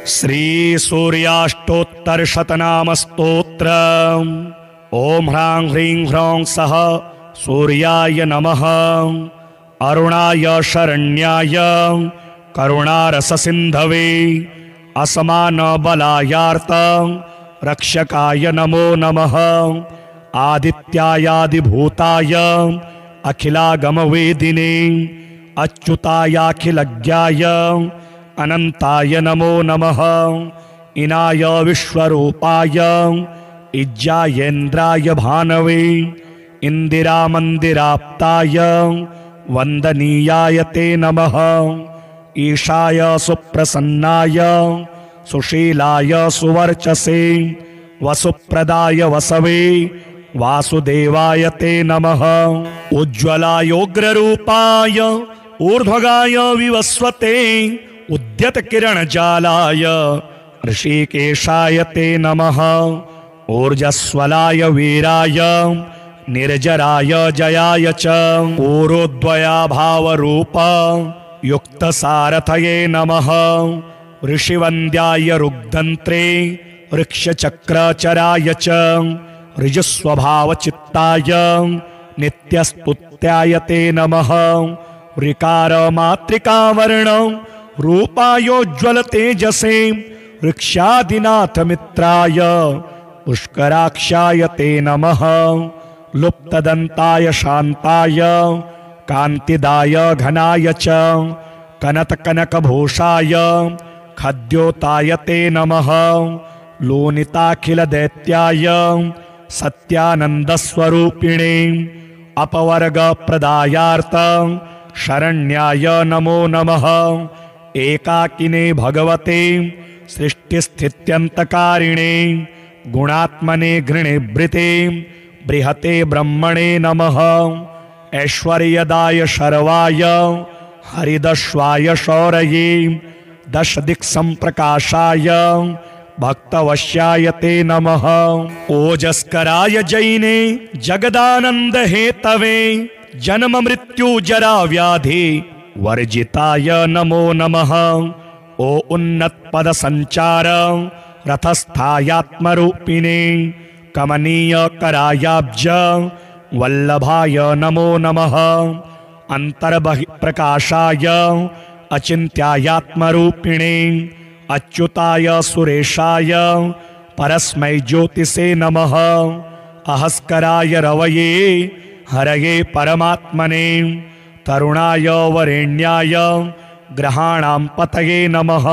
श्री सूर्याष्टोत्तर शतनाम स्तोत्र। ओम ह्रां ह्रीं ह्रौं सः सूर्याय नमः। अरुणाय शरण्याय करुणारस सिंधवे असमान बलायार्त रक्षकाय नमो नमः। आदित्यायादिभूताय अखिलागम वेदिने अच्युतायाखिलज्ञाय अनंताय नमो नमः। इनाय विश्वरूपाय इज्जायेन्द्राय भानवे इंदिरामंदिराप्ताय वंदनीयाय ते नमः। ईशाय सुप्रसन्नाय सुशीलाय सुवर्चसे वसुप्रदाय वसवे वासुदेवाय ते नमः। उज्ज्वलायोग्ररूपाय ऊर्ध्वगाय विवस्वते उद्यत किरणजालाय ऋषिकेशाय ते नमः। ऊर्जस्वलाय वीराय निर्जराय जयाय च ऊरोद्वयाभावरूप युक्तसारथये नमः। ऋषिवन्द्याय रुग्धन्त्रे वृक्षचक्रचराय च ऋजस्वभावचित्ताय नित्यस्तुत्याय ते नमः। ऋकारमातृकावर्ण रूपायोज्ज्वल तेजसे वृक्षादिनाथ मित्राय पुष्कराक्षाय ते नमः। लुप्तदन्ताय शान्ताय कान्तिदाय घनाय च कनकभूषाय खद्योताय ते नमः। लोनिताखिलदैत्याय सत्यानन्दस्वरूपिणे अपवर्गप्रदायार्थ शरण्याय नमो नमः। एकाकिने भगवते सृष्टिस्थित्यन्तकारिणे गुणात्मने घृणिभृते बृहते ब्रह्मणे नमः। ऐश्वर्यदाय शर्वाय हरिदश्वाय शौरये दशदिक्सम्प्रकाशाय भक्तवश्याय ते नमः। ओजस्कराय जैने जगदानंद हेतवे जन्म मृत्यु जरा व्याधि वर्जिताय नमो नमः। ओ उन्नत पद संचार रथस्थायात्मरूपिणे कमनीय करायाब्ज वल्लभाय नमो नमः। अंतर्बहिप्रकाशाय अचिन्त्यायात्मरूपिणे अच्युताय सुरेशाय परस्मै ज्योतिषे नमः। अहस्कराय रवये हरये परमात्मने तरुणाय वरेण्याय ग्रहाणां पतये नमः।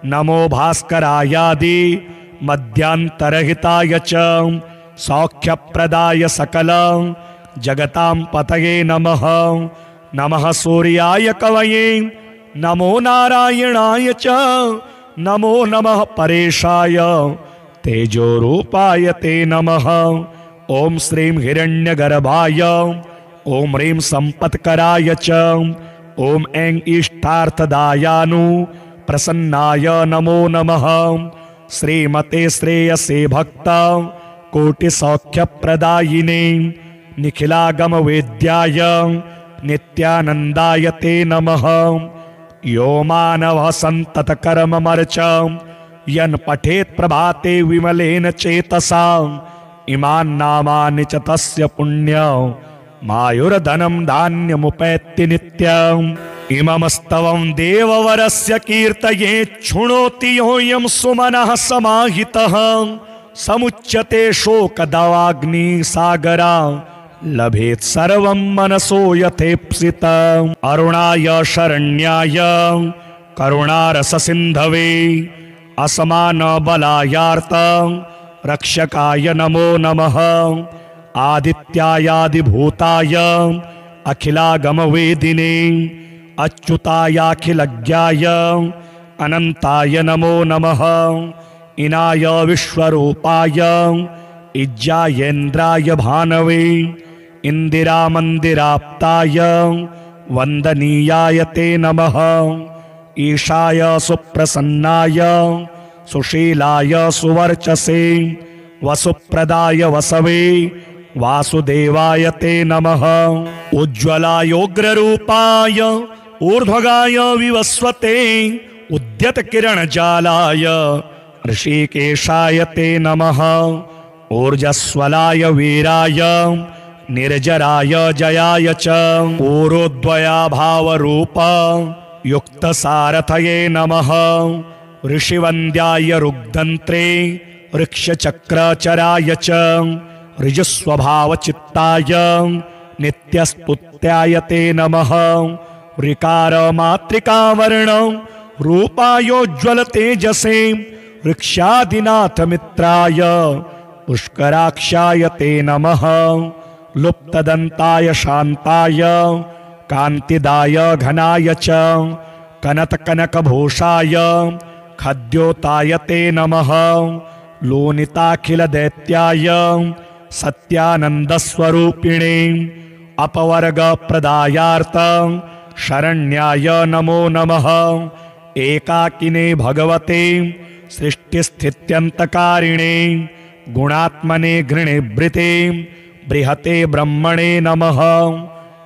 नमो भास्करायादि मध्यांतरहिताय च सौख्यप्रदाय सकल जगतां पतये नमः। नमः सूर्याय कवये नमो नारायणाय च नमो नमः परेशाय तेजोरूपाय ते नमः। ओम श्रीं हिरण्यगर्भाय ओम ह्रीं संपत्कराय च ओम ऐं इष्टार्थदायानु प्रसन्नाय नमो नमः। श्रीमते श्रेयसे भक्त कोटिसौख्यप्रदायिने निखिलागम वेद्याय नित्यानंदाय ते नमः। यो मानवः सन्ततकर्ममर्च यन् पठेत् प्रभाते विमलेन चेतसा इमान् नामानि च तस्य पुण्यं मायुर्धनं धान्यमुपैति नित्यम्। इममस्तवं देववरस्य कीर्तयेत् शृणोति योऽयं सुमनः समाहितः। समुच्यते शोकदवाग्निसागरा लभेत् सर्वं मनसो यथेप्सितम्। अरुणाय शरण्याय करुणारस सिंधवे असमान बलायार्थ रक्षकाय नमो नमः। आदित्यायादिभूताय अखिलागम वेदिने अच्युतायाखिलज्ञाय अनंताय नमो नमः। इनाय विश्वरूपाय इज्जायेन्द्राय भानवे इंदिरामंदिराप्ताय वंदनीयाय ते नमः। ईशाय सुप्रसन्नाय सुशीलाय सुवर्चसे वसुप्रदाय वसवे वासुदेवाय ते नमः। उज्ज्वलायोग्ररूपाय ऊर्ध्वगाय विवस्वते उद्यतकिरणजालाय ऋषिकेशाय ते नमः। ऊर्जस्वलाय वीराय निर्जराय जयाय च पूरोद्वयाभावरूप युक्तसारथये नमः। ऋषिवन्द्याय रुग्दन्त्रे वृक्षचक्रचराय च ऋजुस्वभावचित्ताय नित्यस्तुत्याय ते नमः। ऋकारमातृकावर्ण रूपायोज्ज्वल तेजसे वृक्षादिनाथ मित्राय पुष्कराक्षाय ते नमः। लुप्तदन्ताय शान्ताय कान्तिदाय घनाय च कनकभूषाय खद्योताय ते नमः। लोनिताखिलदैत्याय सत्यानन्दस्वरूपिणे अपवर्गप्रदायार्थ शरण्याय नमो नमः। एकाकिने भगवते सृष्टिस्थित्यन्तकारिणे गुणात्मने घृणिभृते बृहते ब्रह्मणे नमः।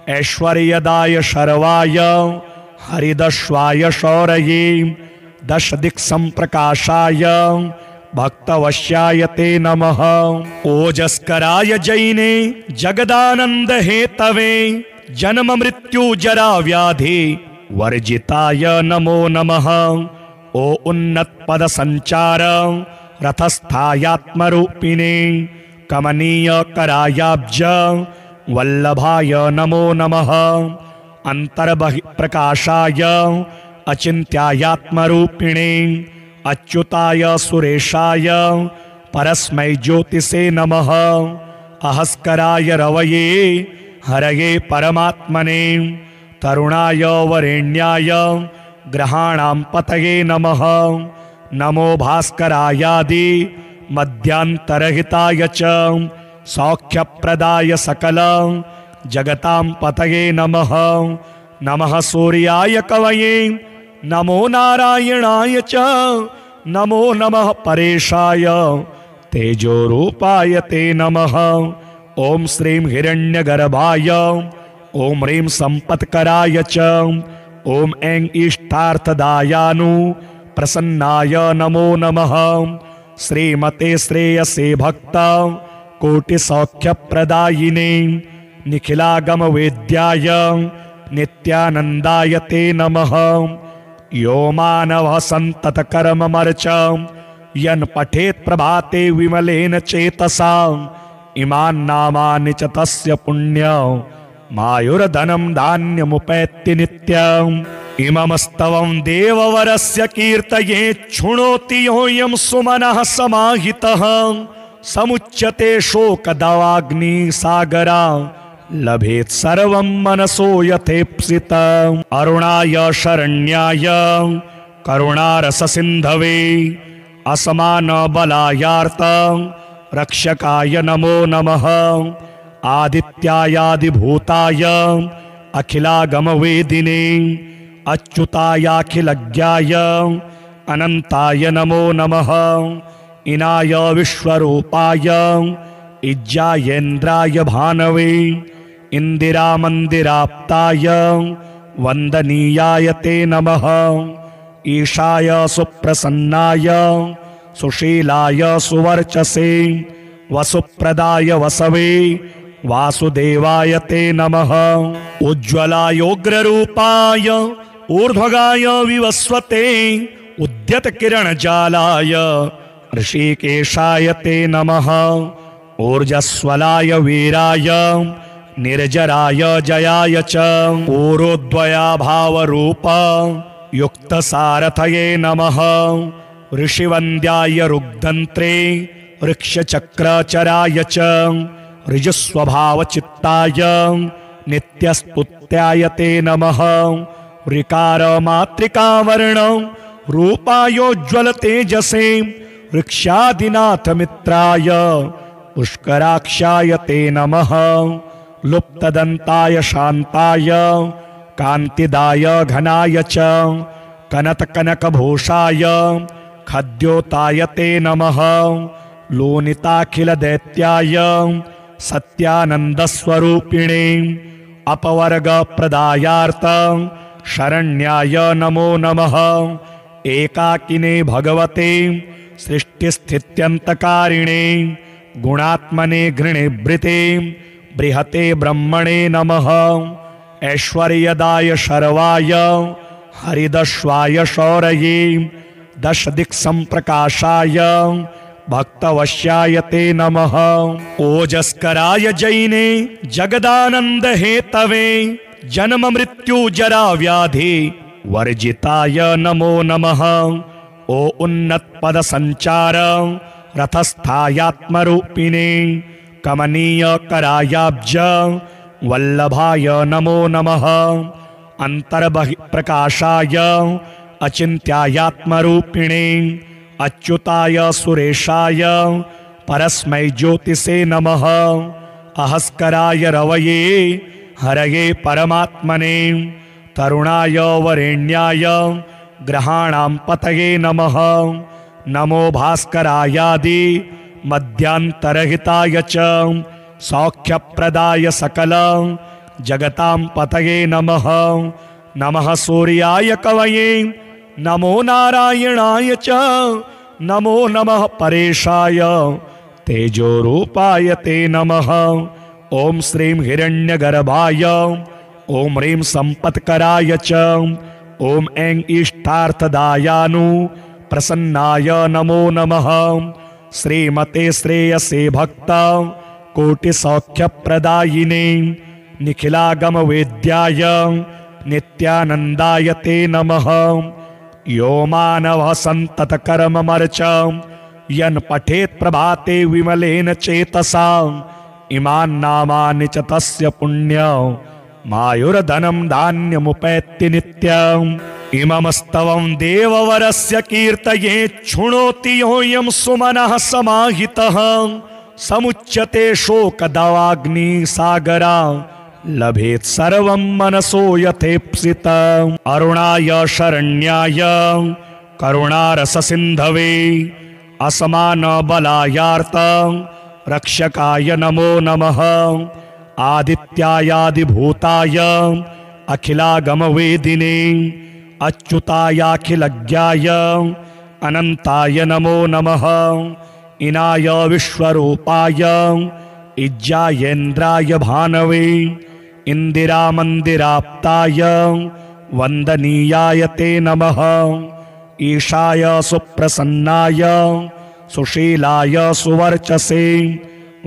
ऐश्वर्यदाय शर्वाय हरिदश्वाय शौरये दशदिक्सम्प्रकाशाय भक्तवश्याय ते नमः। ओजस्कराय जैने जगदानंद हेतवे जन्म मृत्यु जरा व्याधि वर्जिताय नमो नमः। ओ उन्नत पद संचार रथस्थायात्मरूपिणे कमनीय करायाब्ज वल्लभाय नमो नमः। अंतर्बहिप्रकाशाय अचिन्त्यायात्मरूपिणे अच्युताय सुरेशाय परस्मै ज्योतिषे नमः। अहस्कराय रवये हरये परमात्मने तरुणाय वरेण्याय ग्रहाणां पतये नमः। नमो भास्करायादि मध्यांतरहिताय च सौख्यप्रदाय सकल जगतां पतये नमः। नमः सूर्याय कवये नमो नारायणाय च नमो नमः परेशाय तेजोरूपाय ते नमः। ओम श्रीं हिरण्यगर्भाय ओम ह्रीं संपत्कराय च ओम ऐं इष्टार्थदायानु प्रसन्नाय नमो नमः। श्रीमते श्रेयसे भक्त कोटिसौख्यप्रदायिने निखिलागमवेद्याय नित्यानन्दाय ते नमः। यो मानवः सन्ततकर्ममर्च यन् पठेत् प्रभाते विमलेन चेतसा इमान् नामानि च तस्य पुण्यमायुर्धनं धान्यमुपैति नित्यम्। इममस्तवं देववरस्य कीर्तयेत् शृणोति योऽयं सुमनः समाहितः। समुच्यते शोकदवाग्निसागरा लभेत् सर्वं मनसो यथेप्सितम्। अरुणाय शरण्याय करुणारससिन्धवे असमानबलायार्थ रक्षकाय नमो नमः। आदित्यायादिभूताय अखिलागमवेदिने अच्युतायाखिलज्ञाय अनन्ताय नमो नमः। इनाय विश्वरूपाय इज्जायेन्द्राय भानवे इंदिरामन्दिराप्ताय वन्दनीयाय ते नमः। ईशाय सुप्रसन्नाय सुशीलाय सुवर्चसे वसुप्रदाय वसवे वासुदेवाय ते नमः। उज्ज्वलायोग्ररूपाय ऊर्ध्वगाय विवस्वते उद्यतकिरणजालाय ऋषिकेशाय ते नमः। ऊर्जस्वलाय वीराय निर्जराय जयाय च पूरोद्वयाभावरूप युक्तसारथये नमः। ऋषिवन्द्याय रुग्दन्त्रे वृक्षचक्रचराय च ऋजुस्वभावचित्ताय नित्यस्तुत्याय ते नमः। ऋकारमातृकावर्ण रूपायोज्ज्वल तेजसे वृक्षादिनाथ मित्राय पुष्कराक्षाय ते नमः। लुप्तदन्ताय शान्ताय कान्तिदाय घनाय च कनकभूषाय खद्योताय ते नमः। लोनिताखिलदैत्याय सत्यानन्दस्वरूपिणे अपवर्गप्रदायार्थ शरण्याय नमो नमः। एकाकिने भगवते सृष्टिस्थित्यन्तकारिणे गुणात्मने घृणिभृते बृहते ब्रह्मणे नमः। ऐश्वर्यदाय शर्वाय हरिदश्वाय शौरये दशदिक्सम्प्रकाशाय भक्तवश्याय ते नमः। ओजस्कराय जैने जगदानंद हेतवे जन्म मृत्यु जरा व्याधि वर्जिताय नमो नमः। ओ उन्नत पद संचार रथस्थायात्मरूपिणे कमनीय करायाब्ज वल्लभाय नमो नमः। अंतर्बहिप्रकाशाय अचिन्त्यायात्मरूपिणे अच्युताय सुरेशाय परस्मै ज्योतिषे नमः। अहस्कराय रवये हरये परमात्मने तरुणाय वरेण्याय ग्रहाणां पतये नमः। नमो भास्करायादि मध्यांतरहिताय च सौख्यप्रदाय सकल जगतां पतये नमः। नमः सूर्याय कवये नमो नारायणाय च नमो नमः परेशाय तेजोरूपाय ते नमः। ओम श्रीं हिरण्यगर्भाय ओम ह्रीं संपत्कराय च ओम ऐं इष्टार्थदायानु प्रसन्नाय नमो नमः। श्रीमते श्रेयसे भक्त कोटिसौख्यप्रदायिने निखिलागम वेद्याय नित्यानंदाय ते नमः। यो मानवः सन्ततकर्ममर्च यन् पठेत् प्रभाते विमलेन चेतसा इमान् नामानि च तस्य पुण्यमायुर्धनं धान्यमुपैति नित्यम्। इममस्तवं देववरस्य कीर्तये शृणोति योऽयं सुमनः समाहितः। समुच्यते शोकदवाग्निसागरा लभेत् सर्वं मनसो यथेप्सित। अरुणाय शरण्याय करुणारससिन्धवे असमानबलायार्त रक्षकाय नमो नमः। आदित्यायादिभूताय अखिलागमवेदिने अच्युतायाखिलज्ञाय अनन्ताय नमो नमः। इनाय विश्वरूपाय इज्जायेन्द्राय भानवे इंदिरामंदिराप्ताय वंदनीयाय ते नमः। ईशाय सुप्रसन्नाय सुशीलाय सुवर्चसे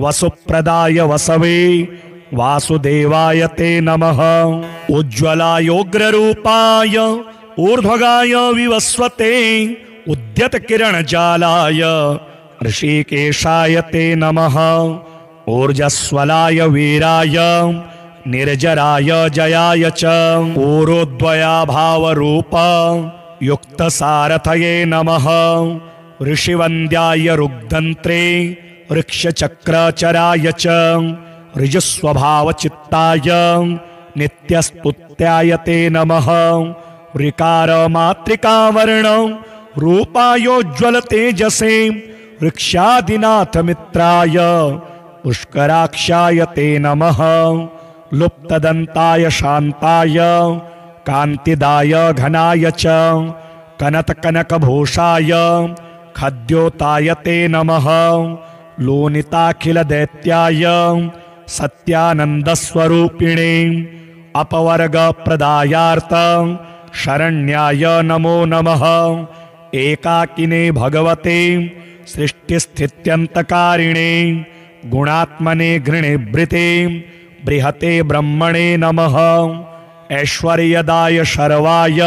वसुप्रदाय वसवे वासुदेवाय ते नमः। उज्ज्वलायोग्ररूपाय ऊर्ध्वगाय विवस्वते उद्यतकिरणजालाय ऋषिकेशाय ते नमः। ऊर्जस्वलाय वीराय निर्जराय जयाय च ऊरोद्वयाभावरूप युक्तसारथये नमः। ऋषिवन्द्याय रुग्धन्त्रे ऋक्षचक्रचराय च ऋजुस्वभावचित्ताय नित्यस्तुत्याय ते नमः। ऋकारमातृकावर्ण रूपायोज्ज्वलतेजसे ऋक्षादिनाथमित्राय पुष्कराक्षाय ते नमः। लुप्तदन्ताय शान्ताय कान्तिदाय घनाय च कनकभूषाय खद्योताय ते नमः। लोनिताखिलदैत्याय सत्यानन्दस्वरूपिणे अपवर्गप्रदायार्थ शरण्याय नमो नमः। एकाकिने भगवते सृष्टिस्थित्यन्तकारिणे गुणात्मने घृणिभृते बृहते ब्रह्मणे नमः। ऐश्वर्यदाय शर्वाय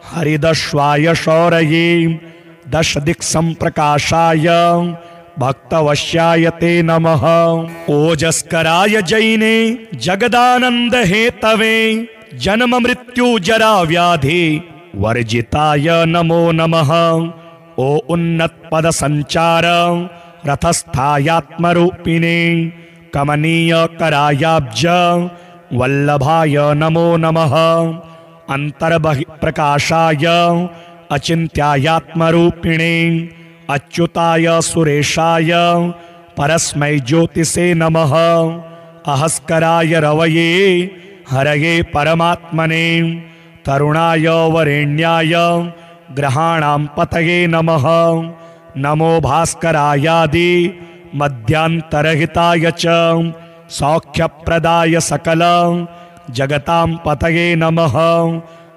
हरिदश्वाय शौरये दशदिक्सम्प्रकाशाय भक्तवश्याय ते नमः। ओजस्कराय जैने जगदानंद हेतवे जन्म मृत्यु जरा व्याधि वर्जिताय नमो नमः। ओ उन्नत पद संचार रथस्थायात्मरूपिणे कमनीय करायाब्ज वल्लभाय नमो नमः। अंतर्बहिप्रकाशाय अचिन्त्यायात्मरूपिणे अच्युताय सुरेशाय परस्मै ज्योतिषे नमः। अहस्कराय रवये हरये परमात्मने तरुणाय वरेण्याय ग्रहाणां पतये नमः। नमो भास्करायादि मध्यांतरहिताय च सौख्यप्रदाय सकल जगतां पतये नमः।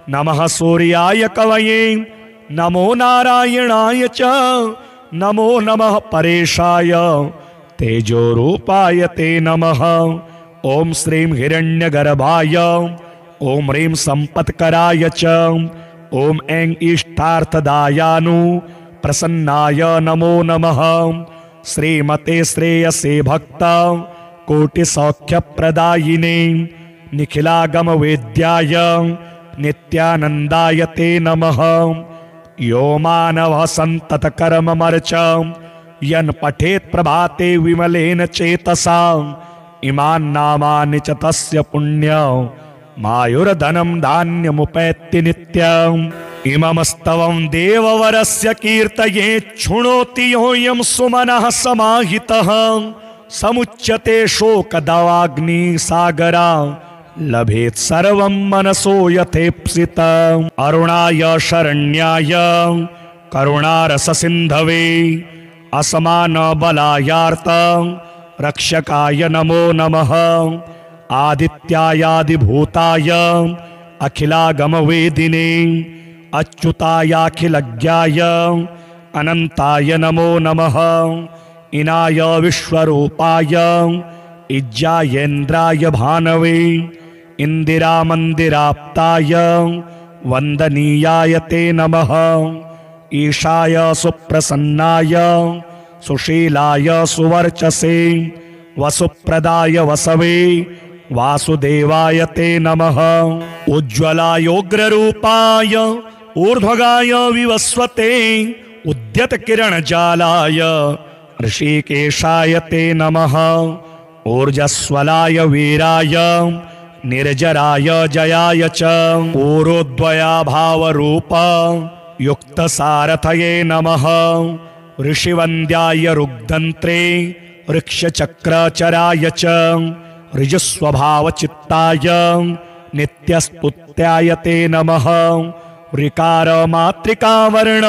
नमः सूर्याय कवये नमो नारायणाय च नमो नमः परेशाय तेजोरूपाय ते नमः। ओम श्रीं हिरण्यगर्भाय ओम ह्रीं संपत्कराय च ओम ऐं इष्टार्थदायानु प्रसन्नाय नमो नमः। श्रीमते श्रेयसे भक्त कोटिसौख्यप्रदायिने निखिलागम वेद्याय नित्यानंदाय ते नमः। यो मानवः सन्ततकर्ममर्च यन् पठेत् प्रभाते विमलेन चेतसा इमान् नामानि च तस्य पुण्यं मायुर्धनं धान्यमुपैति नित्यम्। इममस्तवं देववरस्य कीर्तयेत् शृणोति योऽयं सुमनः समाहितः। समुच्यते शोकदवाग्नि सागरा लभेत् सर्वं मनसो यथेप्सितम्। अरुणाय शरण्याय करुणारससिन्धवे असमान बलायार्थ रक्षकाय नमो नमः। आदित्यायादिभूताय अखिलागमवेदिने अच्युतायाखिलज्ञाय अनंताय नमो नमः। इनाय विश्वरूपाय इज्जायेन्द्राय भानवे इंदिरामंदिराप्ताय वंदनीयाय ते नमः। ईशाय सुप्रसन्नाय सुशीलाय सुवर्चसे वसुप्रदाय वसवे वासुदेवाय ते नमः। उज्ज्वलायोग्ररूपाय ऊर्ध्वगाय विवस्वते उद्यतकिरणजालाय ऋषिकेशाय ते नमः। ऊर्जस्वलाय वीराय निर्जराय जयाय च पूरोद्वयाभावरूप युक्तसारथये नमः। ऋषिवन्द्याय रुग्धन्त्रे ऋक्षचक्रचराय च ऋजस्वभावचित्ताय नित्यस्तुत्याय ते नमः। ऋकारमातृकावर्ण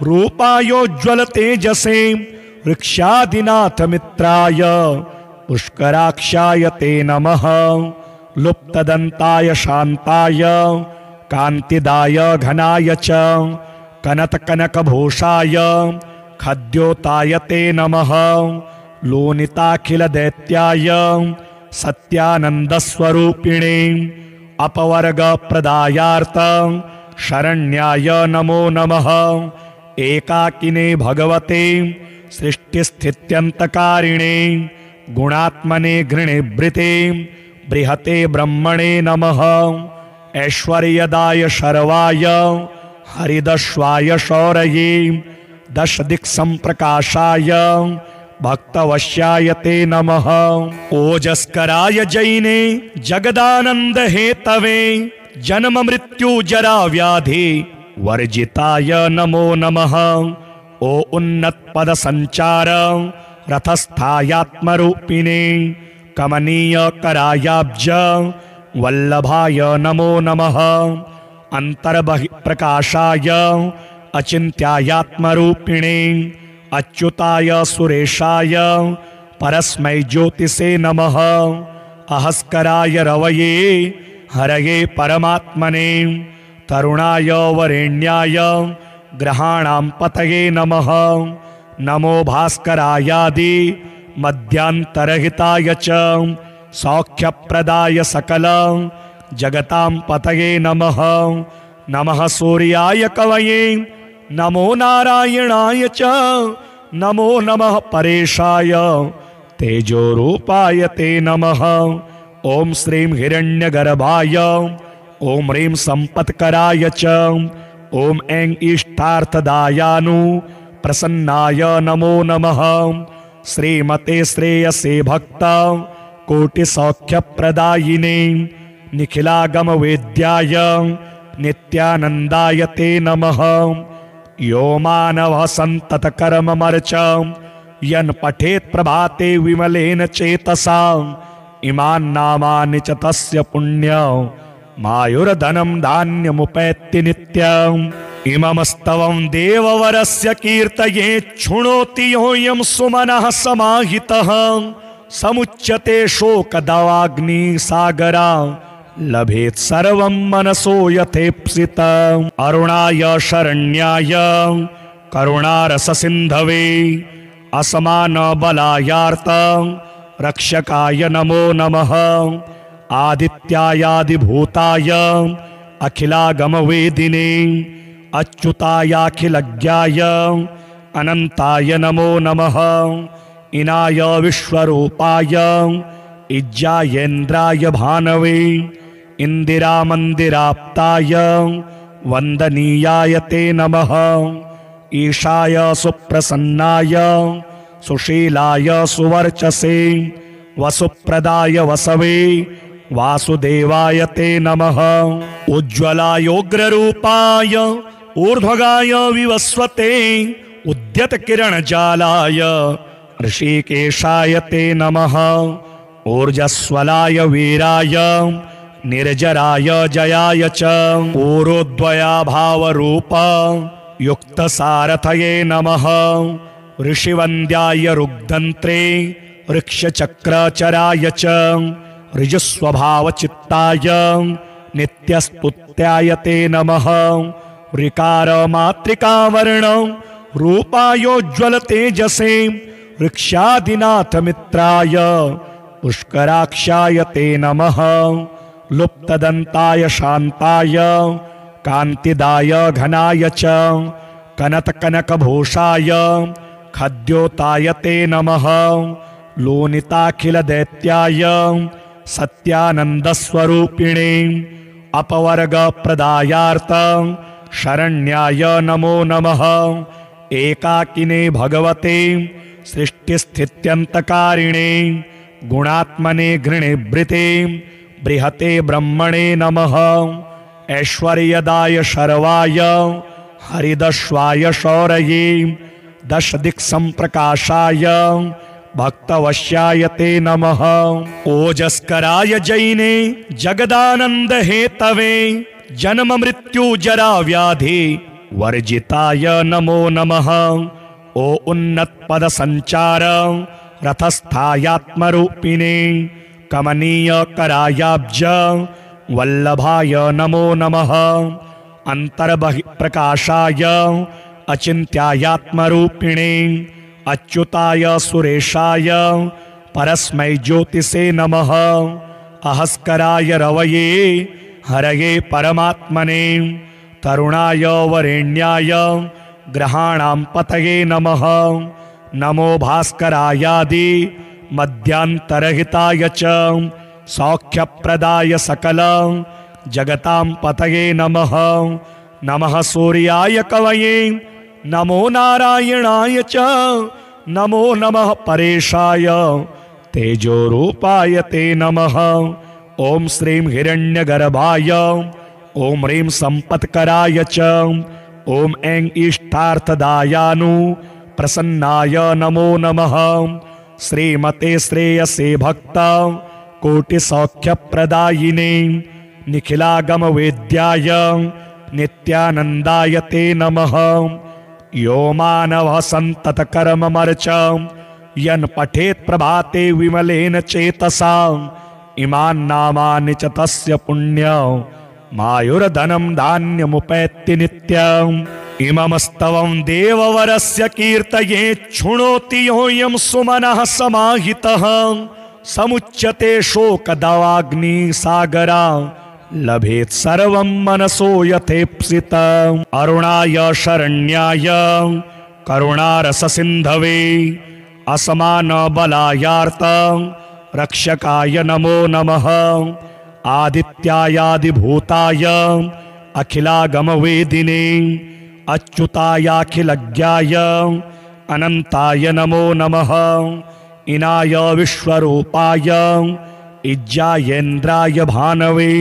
रूपायोज्ज्वल तेजसे ऋक्षादिनाथमित्राय पुष्कराक्षाय ते नमः। लुप्तदन्ताय शान्ताय कान्तिदाय घनाय च कनतकनकभूषाय खद्योताय ते नमः। लोनिताखिलदैत्याय सत्यानन्दस्वरूपिणे अपवर्गप्रदायार्थ शरण्याय नमो नमः। एकाकिने भगवते सृष्टिस्थित्यन्तकारिणे गुणात्मने घृणिभृते बृहते ब्रह्मणे नमः। ऐश्वर्यदाय शर्वाय हरिदश्वाय शौरये दशदिक्सम्प्रकाशाय भक्तवश्याय ते नमः। ओजस्कराय जैने जगदानंद हेतवे जन्म मृत्यु जरा व्याधि वर्जिताय नमो नमः। ओ उन्नत पद संचार रथस्थायात्मरूपिणे कमनीय करायाब्ज वल्लभाय नमो नमः। अंतर्बहिप्रकाशाय अचिन्त्यायात्मरूपिणे अच्युताय सुरेशाय परस्मै ज्योतिषे नमः। अहस्कराय रवये हरये परमात्मने तरुणाय वरेण्याय ग्रहाणां पतये नमः। नमो भास्करायादि मध्यांतरहिताय च सौख्यप्रदाय सकल जगतां पतये नमः। नमः सूर्याय कवये नमो नारायणाय च नमो नमः परेशाय तेजोरूपाय ते नमः। ओम श्रीं हिरण्यगर्भाय ओम ह्रीं संपत्कराय च ओम ऐं इष्टार्थदायानु प्रसन्नाय नमो नमः। श्रीमते श्रेयसे भक्त कोटिसौख्यप्रदायिने निखिलागमवेद्याय नित्यानंदाय ते नमः। यो मानवः सन्ततकर्ममर्च यन् पठेत् प्रभाते विमलेन चेतसा इमान् नामानि च तस्य पुण्यं मायुर्धनं धान्यमुपैति नित्यम्। इममस्तवं देववरस्य कीर्तये शृणोति योऽयं सुमनः समाहितः समुच्यते शोकदवाग्निसागरा लभेत् सर्वं मनसो यथेप्सित। अरुणाय शरण्याय करुणारससिन्धवे असमान बलायार्त रक्षकाय नमो नमः। आदित्यायादिभूताय अखिलागमवेदिने अच्युतायाखिलज्ञाय अनंताय नमो नमः। इनाय विश्वरूपाय इज्जायेन्द्राय भानवे इंदिरामंदिराप्ताय वंदनीयाय ते नमः। ईशाय सुप्रसन्नाय सुशीलाय सुवर्चसे वसुप्रदाय वसवे वासुदेवाय ते नमः। उज्ज्वलायोग्ररूपाय ऊर्ध्वगाय विवस्वते उद्यत किरणजालाय ऋषिकेशाय ते नमः। ऊर्जस्वलाय वीराय निर्जराय जयाय च ऊरोद्वया भावरूप युक्तसारथये नमः। ऋषिवन्द्याय रुग्धन्त्रे वृक्षचक्रचराय च ऋजस्वभावचित्ताय नित्यस्तुत्याय ते नमः। ऋकारमातृकावर्ण रूपायोज्ज्वल तेजसे वृक्षादिनाथ मित्राय पुष्कराक्षाय ते नमः। लुप्तदन्ताय शान्ताय कान्तिदाय घनाय च कनकभूषाय खद्योताय ते नमः। लोनिताखिलदैत्याय सत्यानन्दस्वरूपिणे अपवर्गप्रदायार्थ शरण्याय नमो नमः। एकाकिने भगवते सृष्टिस्थित्यन्तकारिणे गुणात्मने घृणिभृते बृहते ब्रह्मणे नमः। ऐश्वर्यदाय शर्वाय हरिदश्वाय शौरये दशदिक्सम्प्रकाशाय भक्तवश्याय ते नमः। ओजस्कराय जैने जगदानंद हेतवे जन्म मृत्यु जरा व्याधि वर्जिताय नमो नमः। ओ उन्नत पद संचार रथस्थायात्मरूपिणे कमनीय करायाब्ज वल्लभाय नमो नमः। अंतर्बहिप्रकाशाय अचिन्त्यायात्मरूपिणे अच्युताय सुरेशाय परस्मै ज्योतिषे नमः। अहस्कराय रवये हरये परमात्मने तरुणाय वरेण्याय ग्रहाणां पतये नमः। नमो भास्करायादि मध्यांतरहिताय च सौख्यप्रदाय सकल जगतां पतये नमः। नमः सूर्याय कवये नमो नारायणाय च नमो नमः परेशाय तेजोरूपाय ते नमः। ओम श्रीं हिरण्यगर्भाय ओम ह्रीं संपत्कराय च ओम ऐं इष्टार्थदायानु प्रसन्नाय नमो नमः। श्रीमते श्रेयसे भक्त कोटिसौख्यप्रदायिने निखिलागमवेद्याय नित्यानन्दाय ते नमः। यो मानवः सन्ततकर्ममर्च यन् पठेत् प्रभाते विमलेन चेतसा इमान् नामानि च तस्य पुण्यं मायुर्धनं धान्यमुपैति नित्यम्। इममस्तवं देववरस्य कीर्तये शृणोति योऽयं सुमनः समाहितः समुच्यते शोकदवाग्निसागरा लभेत् सर्वं मनसो यथेप्सित। अरुणाय शरण्याय करुणारससिन्धवे असमान बलायार्त रक्षकाय नमो नमः। आदित्यायादिभूताय अखिलागमवेदिने अच्युतायाखिलज्ञाय अनंताय नमो नमः। इनाय विश्वरूपाय इज्जायेन्द्राय भानवे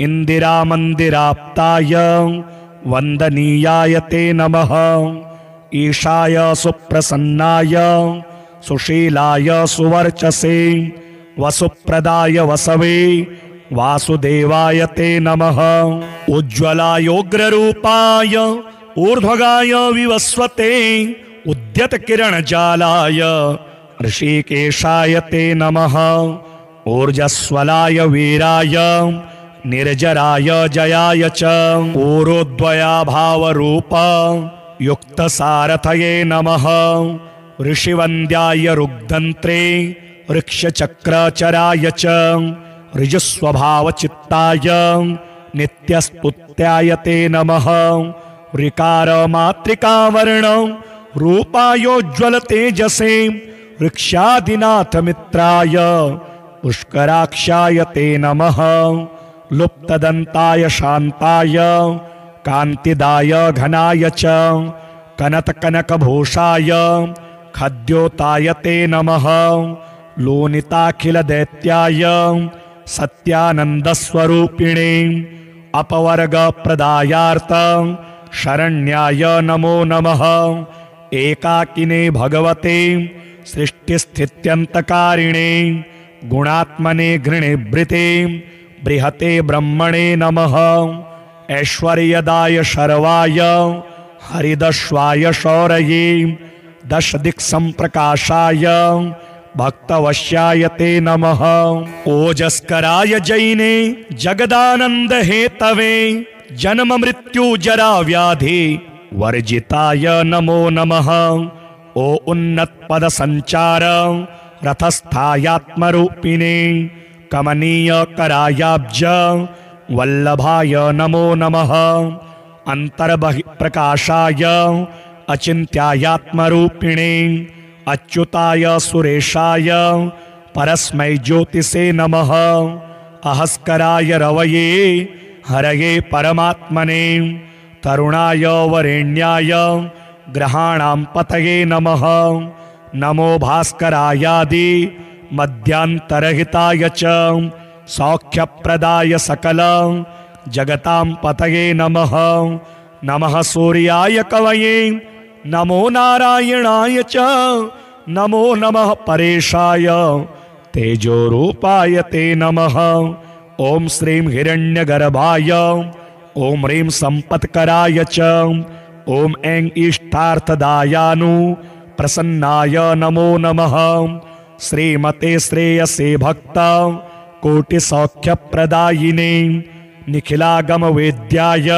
इंदिरामंदिराप्ताय वंदनीयाय ते नमः। ईशाय सुप्रसन्नाय सुशीलाय सुवर्चसे वसुप्रदाय वसवे वासुदेवाय ते नमः। उज्ज्वलायोग्ररूपाय ऊर्ध्वगाय विवस्वते उद्यतकिरणजालाय ऋषिकेशाय ते नमः। ऊर्जस्वलाय वीराय निर्जराय जयाय च ऊरोद्वयाभावरूप युक्तसारथये नमः। ऋषिवन्द्याय रुग्धन्त्रे वृक्षचक्रचराय च ऋजस्वभावचित्ताय नित्यस्तुत्याय ते नमः। ऋकारमातृकावर्ण रूपायोज्ज्वल तेजसे वृक्षादिनाथ मित्राय पुष्कराक्षाय ते नमः। लुप्तदन्ताय शान्ताय कान्तिदाय घनाय च कनकभूषाय खद्योताय ते नमः। लोनिताखिलदैत्याय सत्यानन्दस्वरूपिणे अपवर्गप्रदायार्थ शरण्याय नमो नमः। एकाकिने भगवते सृष्टिस्थित्यन्तकारिणे गुणात्मने घृणिभृते बृहते ब्रह्मणे नमः। ऐश्वर्यदाय शर्वाय हरिदश्वाय शौरये दशदिक्सम्प्रकाशाय भक्तवश्याय ते नमः। ओजस्कराय जैने जगदानंद हेतवे जन्म मृत्यु जरा व्याधि वर्जिताय नमो नमः। ओ उन्नत पद संचार रथस्थायात्मरूपिणे कमनीय करायाब्ज वल्लभाय नमो नमः। अंतर्बहिप्रकाशाय अचिन्त्यायात्मरूपिणे अच्युताय सुरेशाय परस्मै ज्योतिषे नमः। अहस्कराय रवये हरये परमात्मने तरुणाय वरेण्याय ग्रहाणां पतये नमः। नमो भास्करायादि मध्यांतरहिताय च सौख्यप्रदाय सकल जगतां पतये नमः। नमः सूर्याय कवये नमो नारायणाय च नमो नमः परेशाय तेजोरूपाय ते नमः। ओम श्रीं हिरण्यगर्भाय ओम ह्रीं संपत्कराय च ओम ऐं इष्टार्थदायानु प्रसन्नाय नमो नमः। श्रीमते श्रेयसे भक्त कोटिसौख्यप्रदायिने निखिलागमवेद्याय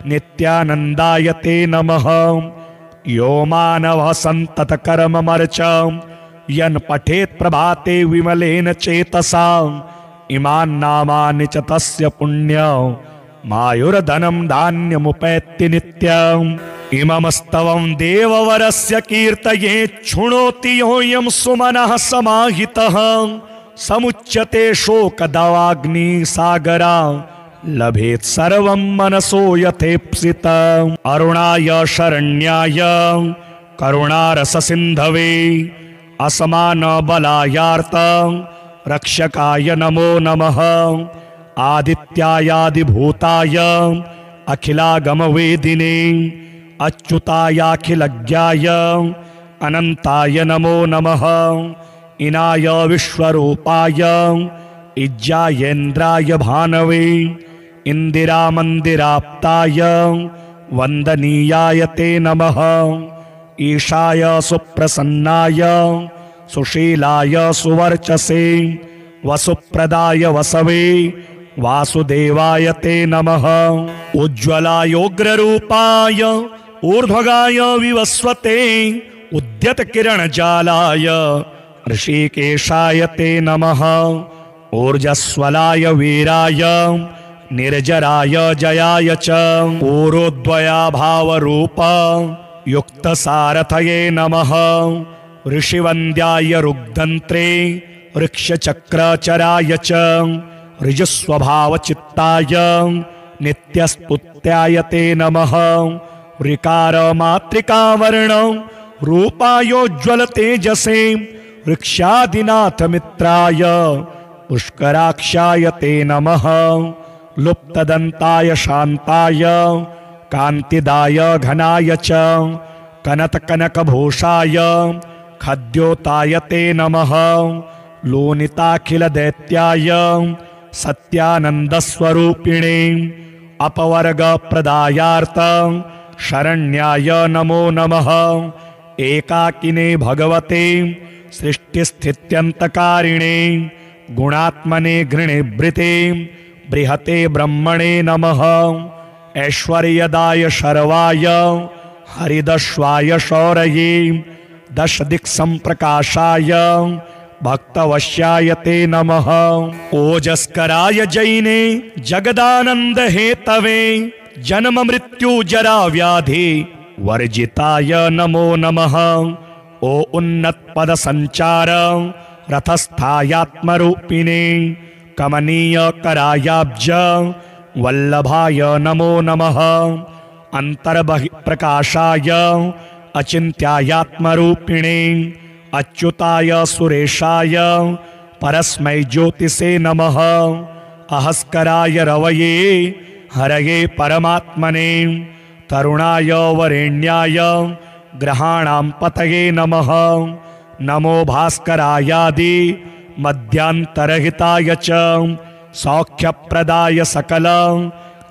नित्यानन्दाय ते नमः। यो मानवः सन्ततकर्ममर्च यन् पठेत् प्रभाते विमलेन चेतसा इमान् नामानि च तस्य पुण्य मायुर्धनं धान्यमुपैति नित्यम्। इममस्तवं देववरस्य कीर्तये शृणोति योऽयं सुमनः समाहितः। समुच्यते शोकदवाग्निसागरा लभेत् सर्वं मनसो यथेप्सितम्। अरुणाय शरण्याय करुणारससिन्धवे असमानबलायार्थ रक्षकाय नमो नमः। आदित्यायादिभूताय अखिलागमवेदिने अच्युतायाखिलज्ञाय अनन्ताय नमो नमः। इनाय विश्वरूपाय इज्जायेन्द्राय भानवे इंदिरामन्दिराप्ताय वन्दनीयाय ते नमः। ईशाय सुप्रसन्नाय सुशीलाय सुवर्चसे वसुप्रदाय वसवे वासुदेवाय ते नमः। उज्ज्वलायोग्ररूपाय ऊर्ध्वगाय विवस्वते उद्यतकिरणजालाय ऋषिकेशाय ते नमः। ऊर्जस्वलाय वीराय निर्जराय जयाय च ऊरोद्वयाभावरूप युक्तसारथये नमः। ऋषिवन्द्याय रुग्धन्त्रे वृक्षचक्रचराय च ऋजस्वभावचित्ताय नित्यस्तुत्याय ते नमः। ऋकारमातृकावर्ण रूपायोज्ज्वल तेजसे वृक्षादिनाथ मित्राय पुष्कराक्षाय ते नमः। लुप्तदन्ताय शान्ताय कान्तिदाय घनाय च कनकभूषाय खद्योताय ते नमः। लोनिताखिलदैत्याय सत्यानंदस्वरूपिणे अपवर्ग प्रदायार्थ शरण्याय नमो नमः। एकाकिने भगवते सृष्टिस्थित्यन्तकारिणे गुणात्मने घृणिभृते बृहते ब्रह्मणे नमः। ऐश्वर्यदाय शर्वाय हरिदश्वाय शौरये दश दिक्संप्रकाशाय भक्तवश्याय ते नमः। ओजस्कराय जैने जगदानंद हेतवे जन्म मृत्यु जरा व्याधि वर्जिताय नमो नमः। ओ उन्नत पद संचार रथस्थायात्मरूपिणे कमनीय करायाब्ज वल्लभाय नमो नमः। अंतर्बहि प्रकाशाय अचिन्त्यायात्मरूपिणे अच्युताय सुरेशाय परस्मै ज्योतिषे नमः। अहस्कराय रवये हरये परमात्मने तरुणाय वरेण्याय ग्रहाणां पतये नमः। नमो भास्करायादि मध्यांतरहिताय च सौख्यप्रदाय सकल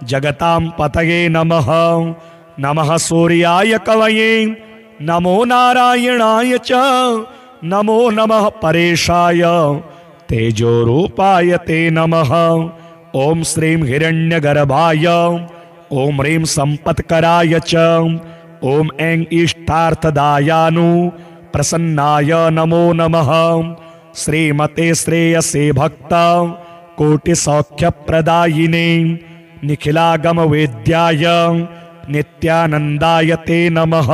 जगतां पतये नमः। नमः सूर्याय कवये नमो नारायणाय च नमो नमः परेशाय तेजोरूपाय ते नमः। ओम श्रीं हिरण्यगर्भाय ओम ह्रीं संपत्कराय च ओम ऐं इष्टार्थदायानु प्रसन्नाय नमो नमः। श्रीमते श्रेयसे भक्त कोटिसौख्यप्रदायिने निखिलागम वेद्याय नित्यानंदाय ते नमः।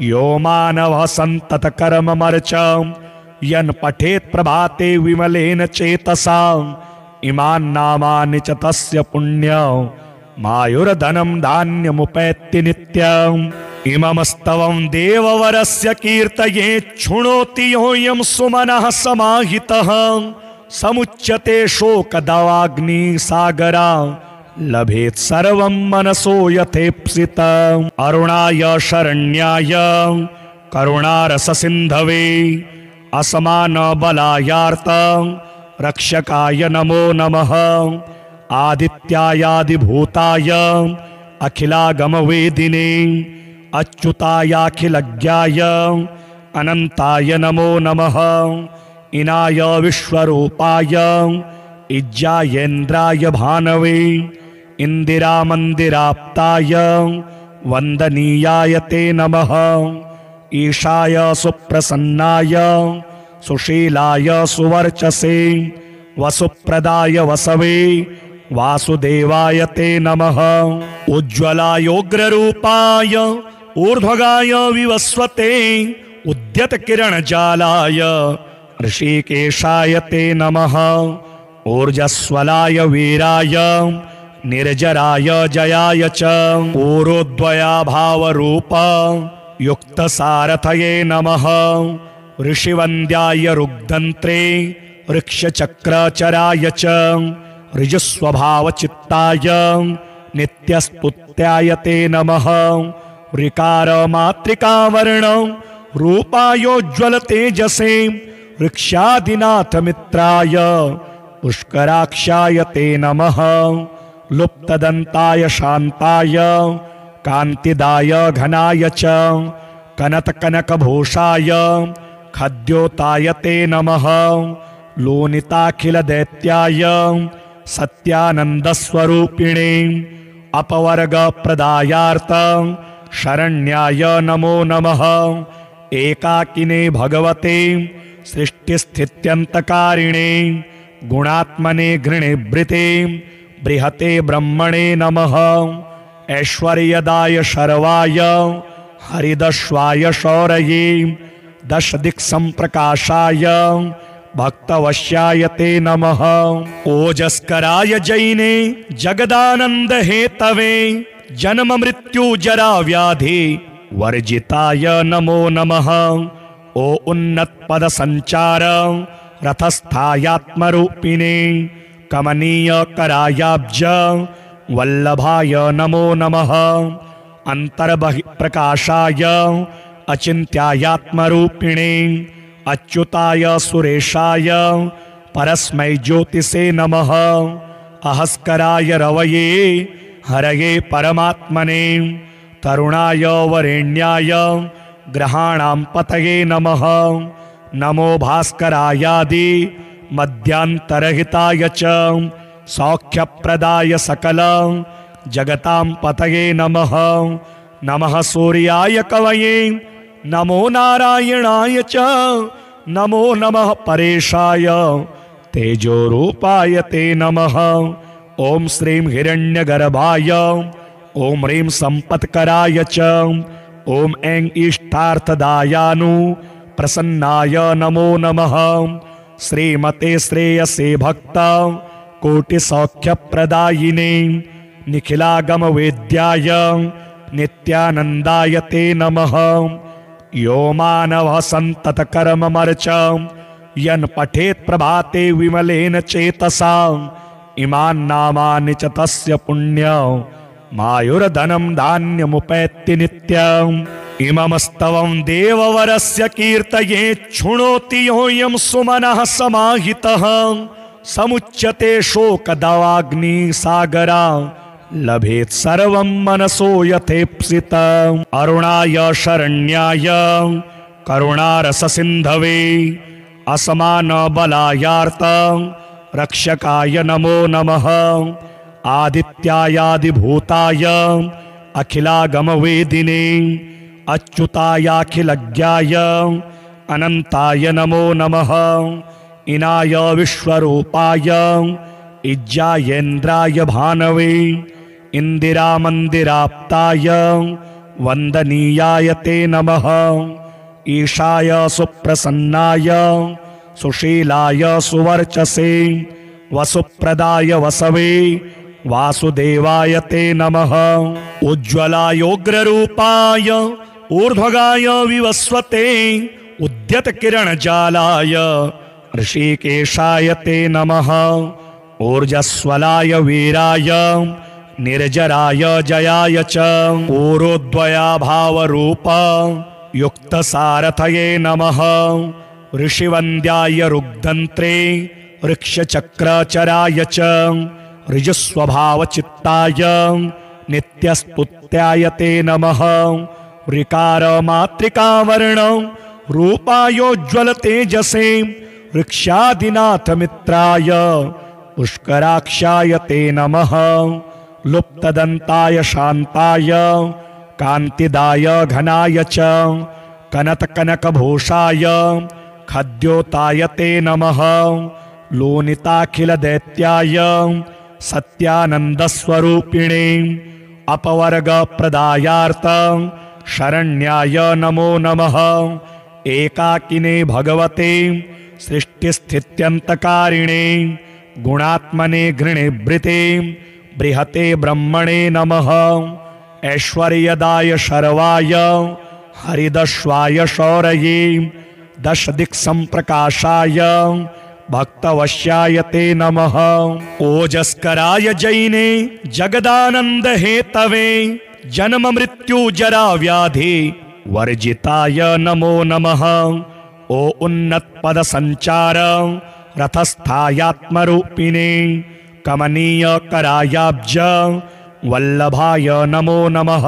यो मानवः सन्ततकर्ममर्च यन् पठेत् प्रभाते विमलेन चेतसा इमान् नामानि च तस्य पुण्य मायुर्धनं धान्यमुपैति नित्यम्। इममस्तवं देववरस्य कीर्तये शृणोति योऽयं सुमनः समाहितः। समुच्यते शोकदवाग्निसागरा लभेत् सर्वं मनसो यथेप्सितम्। अरुणाय शरण्याय करुणारससिन्धवे असमानबलायार्थ रक्षकाय नमो नमः। आदित्यायादिभूताय अखिलागमवेदिने अच्युतायाखिलज्ञाय अनंताय नमो नमः। इनाय विश्वरूपाय इज्जायेन्द्राय भानवे इंदिरामंदिराप्ताय वंदनीयाय ते नमः। ईशाय सुप्रसन्नाय सुशीलाय सुवर्चसे वसुप्रदाय वसवे वासुदेवाय ते नमः। उज्ज्वलायोग्ररूपाय ऊर्ध्वगाय विवस्वते उद्यत किरणजालाय ऋषिकेशाय ते नमः। ऊर्जस्वलाय वीराय निर्जराय जयाय च पूरोद्वयाभावरूप युक्तसारथये नमः। ऋषिवन्द्याय रुग्धन्त्रे वृक्षचक्रचराय च ऋजुस्वभावचित्ताय नित्यस्तुत्याय ते नमः। ऋकारमातृकावर्ण रूपायोज्ज्वल तेजसे वृक्षादिनाथ मित्राय पुष्कराक्षाय ते नमः। लुप्तदन्ताय शान्ताय कान्तिदाय घनाय च कनकभूषाय खद्योताय ते नमः। लोनिताखिलदैत्याय सत्यानन्दस्वरूपिणे अपवर्ग प्रदायार्थ शरण्याय नमो नमः। एकाकिने भगवते सृष्टिस्थित्यन्तकारिणे गुणात्मने घृणिभृते बृहते ब्रह्मणे नमः। ऐश्वर्यदाय शर्वाय हरिदश्वाय शौरये दश दिक्संप्रकाशाय भक्तवश्याय ते नमः। ओजस्कराय जैने जगदानंद हेतवे जन्म मृत्यु जरा व्याधि वर्जिताय नमो नमः। ओ उन्नत पद संचार रथस्थायात्मरूपिणे कमनीय करायाब्ज वल्लभाय नमो नमः। अंतर्बहि प्रकाशाय अचिन्त्यायात्मरूपिणे अच्युताय सुरेशाय परस्मै ज्योतिषे नमः। अहस्कराय रवये हरये परमात्मने तरुणाय वरेण्याय ग्रहाणां पतये नमः। नमो भास्करायादि मध्यांतरहिताय च सौख्यप्रदाय सकल जगतां पतये नमः। नमः सूर्याय कवये नमो नारायणाय च नमो नमः परेशाय तेजोरूपाय ते नमः। ओम श्रीं हिरण्यगर्भाय ओम ह्रीं संपत्कराय च ओम ऐं इष्टार्थदायानु प्रसन्नाय नमो नमः। श्रीमते श्रेयसे भक्त कोटिसौख्यप्रदायिने निखिलागम वेद्याय नित्यानंदाय ते नमः। यो मानवः सन्ततकर्ममर्च यन् पठेत् प्रभाते विमलेन चेतसा इमान् नामानि च तस्य पुण्यमायुर्धनं धान्यमुपैति नित्यम्। इममस्तवं देववरस्य कीर्तयेत् शृणोति योऽयं सुमनः समाहितः। समुच्यते शोकदवाग्निसागरा लभेत् सर्वं मनसो यथेप्सितम्। अरुणाय शरण्याय करुणारससिन्धवे असमान बलायार्थ रक्षकाय नमो नमः। आदित्यायादिभूताय अखिलागमवेदिने अच्युतायाखिलज्ञाय अनंताय नमो नमः। इनाय विश्वरूपाय इज्जायेन्द्राय भानवे इंदिरामंदिराप्ताय वंदनीयाय ते नमः। ईशाय सुप्रसन्नाय सुशीलाय सुवर्चसे वसुप्रदाय वसवे वासुदेवाय ते नमः। उज्ज्वलायोग्ररूपाय ऊर्ध्वगाय विवस्वते उद्यतकिरणजालाय ऋषिकेशाय ते नमः। ऊर्जस्वलाय वीराय निर्जराय जयाय च ऊरोद्वयाभावरूप युक्तसारथये नमः। ऋषिवन्द्याय रुग्धन्त्रे वृक्षचक्रचराय च ऋजस्वभावचित्ताय नित्यस्तुत्याय ते नमः। ऋकारमातृकावर्ण रूपायोज्ज्वल तेजसे वृक्षादिनाथमित्राय पुष्कराक्षाय ते नमः। लुप्तदन्ताय शान्ताय कान्तिदाय घनाय च कनकभूषाय खद्योताय ते नमः। लोनिताखिलदैत्याय सत्यानन्दस्वरूपिणे अपवर्गप्रदायार्थ शरण्याय नमो नमः। एकाकिने भगवते सृष्टिस्थित्यन्तकारिणे गुणात्मने घृणिभृते बृहते ब्रह्मणे नमः। ऐश्वर्यदाय शर्वाय हरिदश्वाय शौरये दशदिक्सम्प्रकाशाय भक्तवश्याय ते नमः। ओजस्कराय जैने जगदानंद हेतवे जन्म मृत्यु जरा व्याधि वर्जिताय नमो नमः। ओ उन्नत पद संचार रथस्थायात्मरूपिणे कमनीय करायाब्ज वल्लभाय नमो नमः।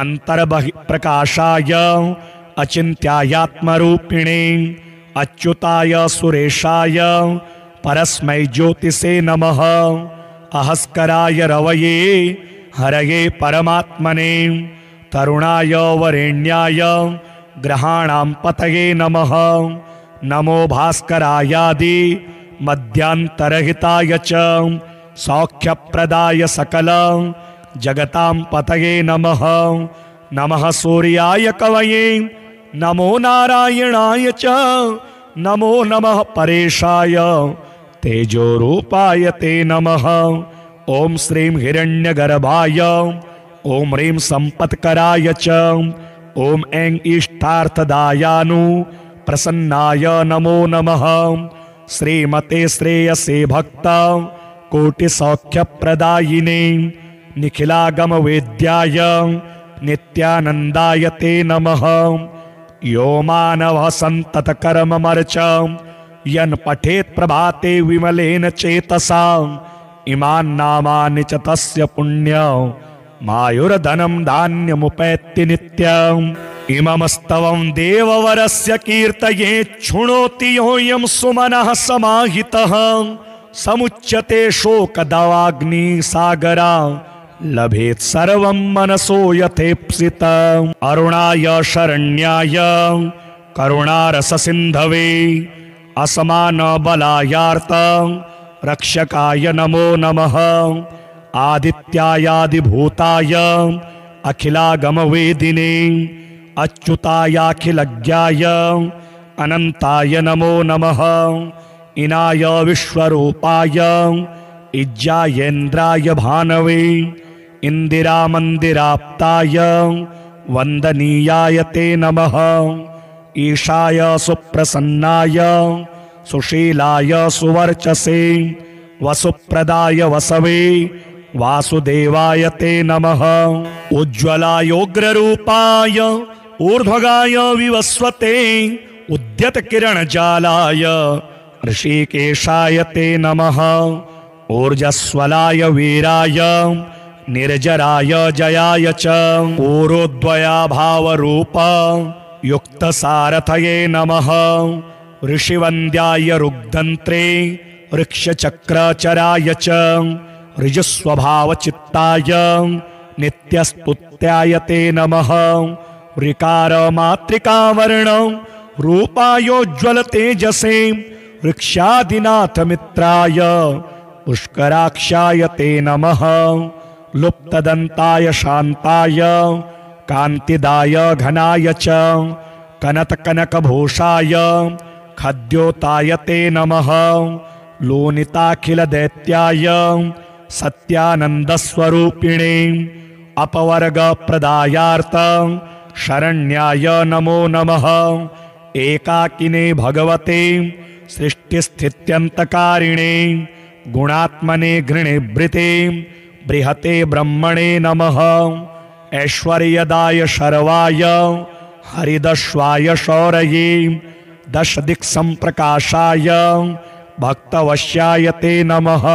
अंतर्बहिप्रकाशाय अचिन्त्यायात्मरूपिणे अच्युताय सुरेशाय परस्मै ज्योतिषे नमः। अहस्कराय रवये हरये परमात्मने तरुणाय वरेण्याय ग्रहाणां पतये नमः। नमो भास्करायादि मध्यांतरहिताय च सौख्यप्रदाय सकल जगतां पतये नमः। नमः सूर्याय कवये नमो नारायणाय च नमो नमः परेशाय तेजोरूपाय ते नमः। ओम श्रीं हिरण्यगर्भाय ओम ह्रीं संपत्कराय च ओम ऐं इष्टार्थदायानु प्रसन्नाय नमो नमः। श्रीमते श्रेयसे भक्त कोटिसौख्यप्रदायिने निखिलागमवेद्याय नित्यानंदाय ते नमः। यो मानवः सन्ततकर्ममर्च यन् पठेत् प्रभाते विमलेन चेतसा इमान् नामानि च तस्य पुण्यं मायुर्धनं धान्यमुपैति नित्यम् इममस्तवं देववरस्य कीर्तये शृणोति योऽयं सुमनः समाहितः समुच्यते शोकदवाग्निसागरा लभेत् सर्वं मनसो यथेप्सितम् अरुणाय शरण्याय करुणारससिन्धवे असमानबलायार्थ रक्षकाय नमो नमः आदित्यायादिभूताय अखिलागमवेदिने अच्युतायाखिलज्ञाय अनन्ताय नमो नमः इनाय विश्वरूपाय इज्जायेन्द्राय भानवे इंदिरामन्दिराप्ताय वन्दनीयाय ते नमः ईशाय सुप्रसन्नाय सुशीलाय सुवर्चसे वसुप्रदाय वसवे वासुदेवाय ते नमः उज्ज्वलायोग्ररूपाय ऊर्ध्वगाय विवस्वते उद्यतकिरणजालाय ऋषिकेशाय ते नमः ऊर्जस्वलाय वीराय निर्जराय जयाय च ऊरोद्वयाभावरूप युक्तसारथये नमः ऋषिवन्द्याय रुग्धन्त्रे ऋक्षचक्रचराय च ऋजुस्वभावचित्ताय नित्यस्तुत्याय ते नमः ऋकारमातृकावर्ण रूपायोज्ज्वलतेजसे ऋक्षादिनाथमित्राय पुष्कराक्षाय ते नमः लुप्तदन्ताय शान्ताय कान्तिदाय घनाय च कनकभूषाय खद्योताय ते नमः लोनिताखिलदैत्याय सत्यानन्दस्वरूपिणे अपवर्गप्रदायार्थ शरण्याय नमो नमः एकाकिने भगवते सृष्टिस्थित्यन्तकारिणे गुणात्मने घृणिभृते बृहते ब्रह्मणे नमः ऐश्वर्यदाय शर्वाय हरिदश्वाय शौरये दशदिक्सम्प्रकाशाय भक्तवश्याय ते नमः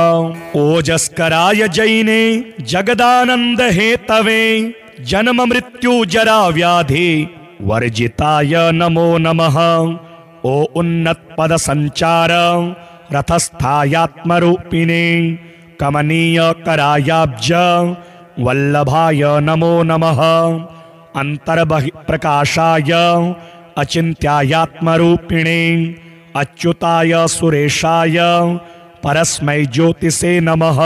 ओजस्कराय जैने जगदानंद हेतवे जन्म मृत्यु जरा व्याधि वर्जिताय नमो नमः ओ उन्नत पद संचार रथस्थायात्मरूपिणे कमनीय करायाब्ज वल्लभाय नमो नमः अंतर्बहिप्रकाशाय अचिन्त्यायात्मरूपिणे अच्युताय सुरेशाय परस्मै ज्योतिषे नमः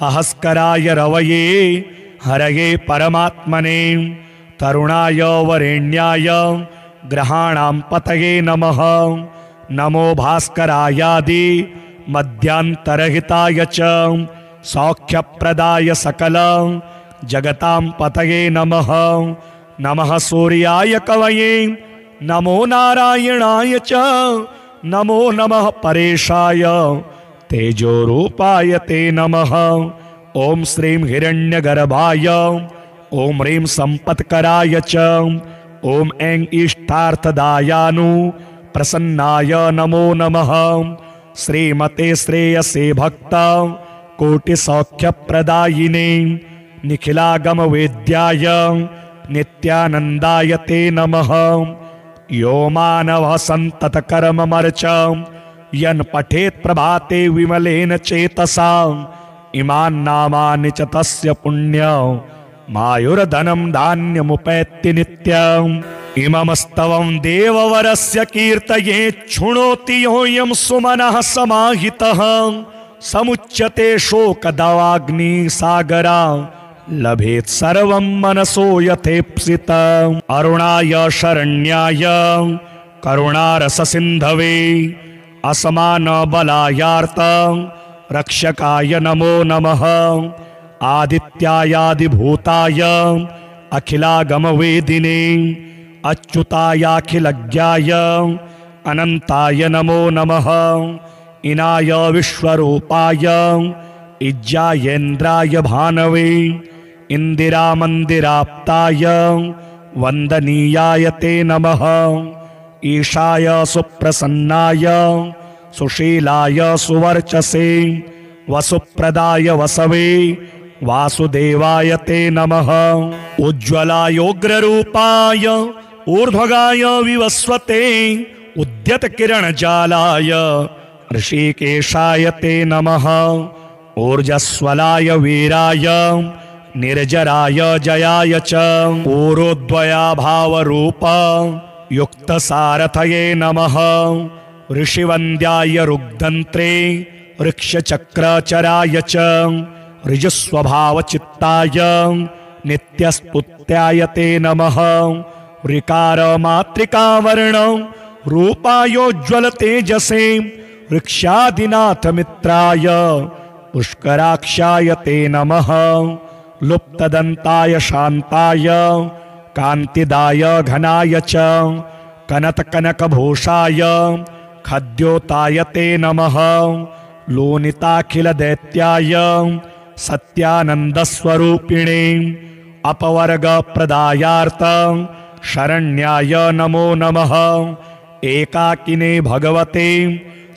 अहस्कराय रवये हरये परमात्मने तरुणाय वरेण्याय ग्रहाणां पतये नमः नमो भास्करायादि मध्यांतरहिताय च सौख्यप्रदाय सकल जगतां पतये नमः नमः सूर्याय कवये नमो नारायणाय च नमो नमः परेशाय तेजोरूपाय ते नमः ओम श्रीं हिरण्यगर्भाय ओम ह्रीं संपत्कराय च ओम ऐं इष्टार्थदायानु प्रसन्नाय नमो नमः श्रीमते श्रेयसे भक्त कोटिसौख्यप्रदायिने निखिलागमवेद्याय नित्यानन्दाय ते नमः यो मानवः सन्ततकर्ममर्च यन् पठेत् प्रभाते विमलेन चेतसा इमान् नामानि च तस्य पुण्यं मायुर्धनं धान्यमुपैति नित्यम् इममस्तवं देववरस्य कीर्तये शृणोति योऽयं सुमनः समाहितः समुच्यते शोकदवाग्निसागरा लभेत् सर्वं मनसो यथेप्सितम् अरुणाय शरण्याय करुणारससिन्धवे असमानबलायार्थ रक्षकाय नमो नमः आदित्यायादिभूताय अखिलागमवेदिने अच्युतायाखिलज्ञाय अनन्ताय नमो नमः इनाय विश्वरूपाय इज्जायेन्द्राय भानवे इंदिरामन्दिराप्ताय वन्दनीयाय ते नमः ईशाय सुप्रसन्नाय सुशीलाय सुवर्चसे वसुप्रदाय वसवे वासुदेवाय ते नमः। उज्ज्वलायोग्ररूपाय ऊर्ध्वगाय विवस्वते उद्यतकिरणजालाय ऋषिकेशाय ते नमः। ऊर्जस्वलाय वीराय निर्जराय जयाय च ऊरोद्वयाभावरूप युक्तसारथये नमः। ऋषिवन्द्याय रुग्धन्त्रे ऋक्षचक्रचराय च ऋजस्वभावचित्ताय नित्यस्तुत्याय ते नमः। ऋकारमातृकावर्ण रूपायोज्ज्वल तेजसे ऋक्षादिनाथ मित्राय पुष्कराक्षाय ते नमः। लुप्तदन्ताय शान्ताय कान्तिदाय घनाय च कनतकनकभूषाय खद्योताय ते नमः। लोनिताखिलदैत्याय सत्यानन्दस्वरूपिणे अपवर्गप्रदायार्थ शरण्याय नमो नमः। एकाकिने भगवते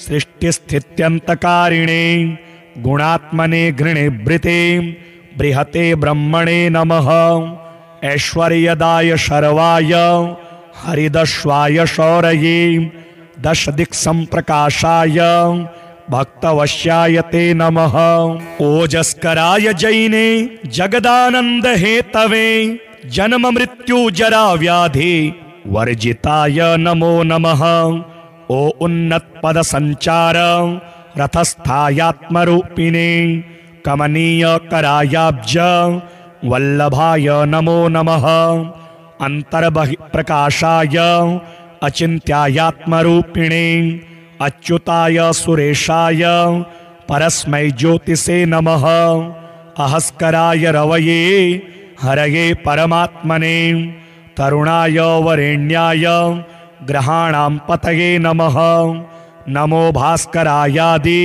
सृष्टिस्थित्यन्तकारिणे गुणात्मने घृणिभृते बृहते ब्रह्मणे नमः। ऐश्वर्यदाय शर्वाय हरिदश्वाय शौरये दशदिक्सम्प्रकाशाय भक्तवश्याय ते नमः। ओजस्कराय जैने जगदानंद हेतवे जन्म मृत्यु जरा व्याधि वर्जिताय नमो नमः। ओ उन्नत पद संचार रथस्थायात्मरूपिणे कमनीय करायाब्ज वल्लभाय नमो नमः। अंतर्बहिप्रकाशाय अचिन्त्यायात्मरूपिणे अच्युताय सुरेशाय परस्मै ज्योतिषे नमः। अहस्कराय रवये हरये परमात्मने तरुणाय वरेण्याय ग्रहाणां पतये नमः। नमो भास्करायादि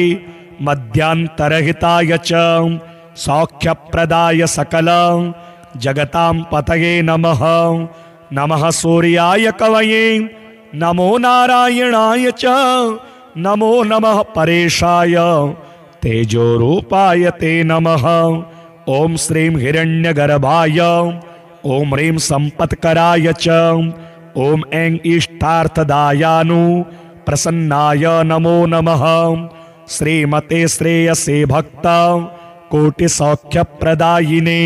मध्यांतरहिताय च सौख्यप्रदाय सकल जगतां पतये नमः। नमः सूर्याय कवये नमो नारायणाय च नमो नमः परेशाय तेजोरूपाय ते नमः। ओम श्रीं हिरण्यगर्भाय ओम ह्रीं संपत्कराय च ओम ऐं इष्टार्थदायानु प्रसन्नाय नमो नमः। श्रीमते श्रेयसे भक्त कोटिसौख्यप्रदायिने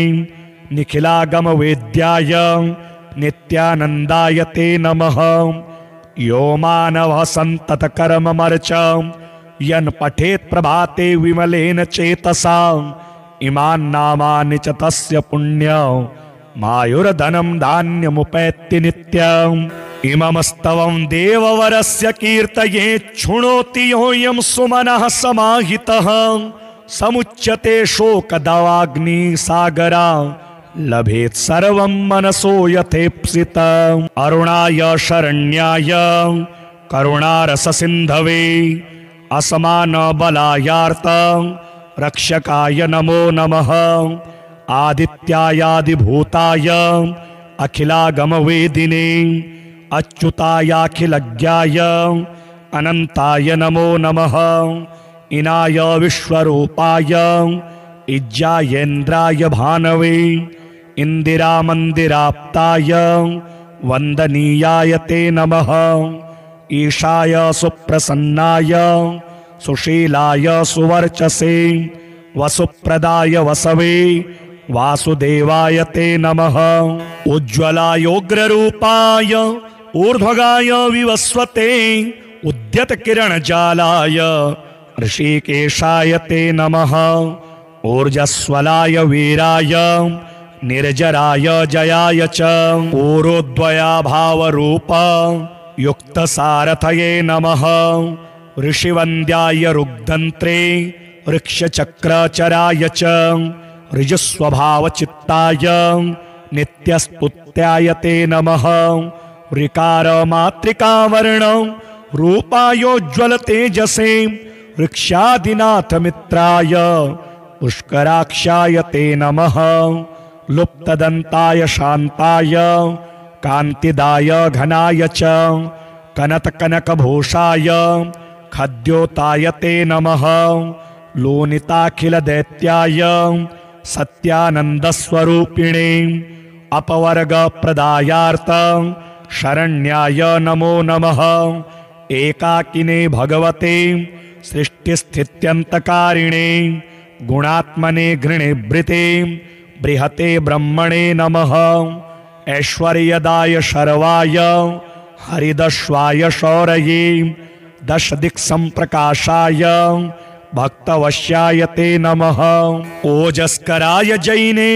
निखिलागम वेद्याय नित्यानंदाय ते नमः। यो मानवः सन्ततकर्ममर्च यन् पठेत् प्रभाते विमलेन चेतसा इमान् नामानि च तस्य पुण्य मायुर्धनं धान्यमुपैति नित्यम्। इममस्तवं देववरस्य कीर्तये शृणोति योऽयं सुमनः समाहितः। समुच्यते शोकदवाग्निसागरा लभेत् सर्वं मनसो यथेप्सित। अरुणाय शरण्याय करुणारससिन्धवे असमानबलायार्थ रक्षकाय नमो नमः। आदित्यायादिभूताय अखिलागमवेदिने अच्युतायाखिलज्ञाय अनंताय नमो नमः। इनाय विश्वरूपाय इज्जायेन्द्राय भानवे इंदिरामंदिराप्ताय वंदनीयाय ते नमः। ईशाय सुप्रसन्नाय सुशीलाय सुवर्चसे वसुप्रदाय वसवे वासुदेवाय ते नमः। उज्ज्वलायोग्ररूपाय ऊर्ध्वगाय विवस्वते उद्यतकिरणजालाय ऋषिकेशाय ते नमः। ऊर्जस्वलाय वीराय निर्जराय जयाय च ऊरोद्वयाभावरूप युक्तसारथये नमः। ऋषिवन्द्याय रुग्धन्त्रे ऋक्षचक्रचराय च ऋजस्वभावचित्ताय नित्यस्तुत्याय ते नमः। ऋकारमातृकावर्ण रूपायोज्ज्वल तेजसे ऋक्षादिनाथ मित्राय पुष्कराक्षाय ते नमः। लुप्तदन्ताय शान्ताय कान्तिदाय घनाय च कनतकनकभूषाय खद्योताय ते नमः लोनिताखिलदैत्याय सत्यानन्दस्वरूपिणे अपवर्गप्रदायार्थ शरण्याय नमो नमः एकाकिने भगवते सृष्टिस्थित्यन्तकारिणे गुणात्मने घृणिभृते बृहते ब्रह्मणे नमः ऐश्वर्यदाय शर्वाय हरिदश्वाय शौरये दशदिक्सम्प्रकाशाय भक्तवश्याय ते नमः ओजस्कराय जैने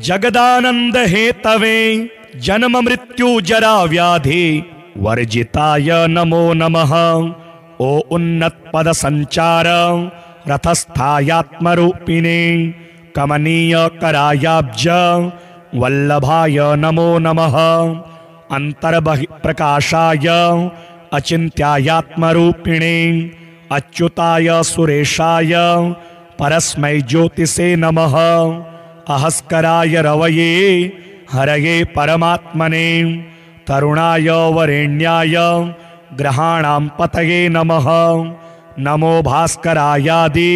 जगदानंद हेतवे जन्म मृत्यु जरा व्याधि वर्जिताय नमो नमः ओ उन्नत पद संचार रथस्थायात्मरूपिणे कमनीय करायाब्ज वल्लभाय नमो नमः अंतर्बहिप्रकाशाय अचिन्त्यायात्मरूपिणे अच्युताय सुरेशाय परस्मै ज्योतिषे नमः अहस्कराय रवये हरये परमात्मने तरुणाय वरेण्याय ग्रहाणां पतये नमः नमो भास्करायादि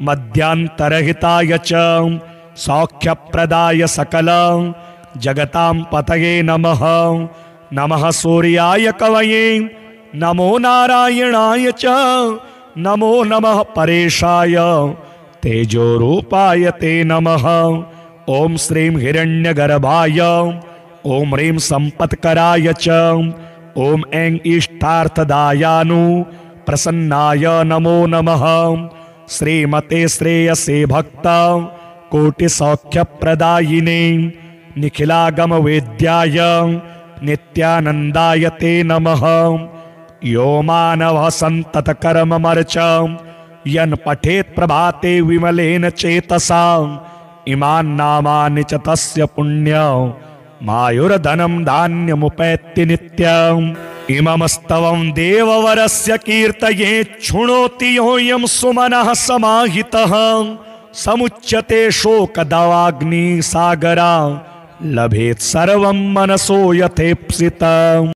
मध्यांतरहिताय च सौख्यप्रदाय सकल जगतां पतये नमः नमः सूर्याय कवये नमो नारायणाय च नमो नमः परेशाय तेजोरूपाय ते नमः ओम श्रीं हिरण्यगर्भाय ओम ह्रीं संपत्कराय च ओम ऐं इष्टार्थदायानु प्रसन्नाय नमो नमः श्रीमते श्रेयसे भक्त कोटिसौख्यप्रदायिने निखिलागम वेद्याय नित्यानंदाय ते नमः यो मानवः सन्ततकर्ममर्च यन् पठेत् प्रभाते विमलेन चेतसा इमान् नामानि च तस्य पुण्यं मायुर्धनं धान्यमुपैति नित्यम् इममस्तवं देववरस्य कीर्तये शृणोति योऽयं सुमनः समाहितः समुच्यते शोकदवाग्निसागरा लभेत् सर्वं मनसो यथेप्सितम्।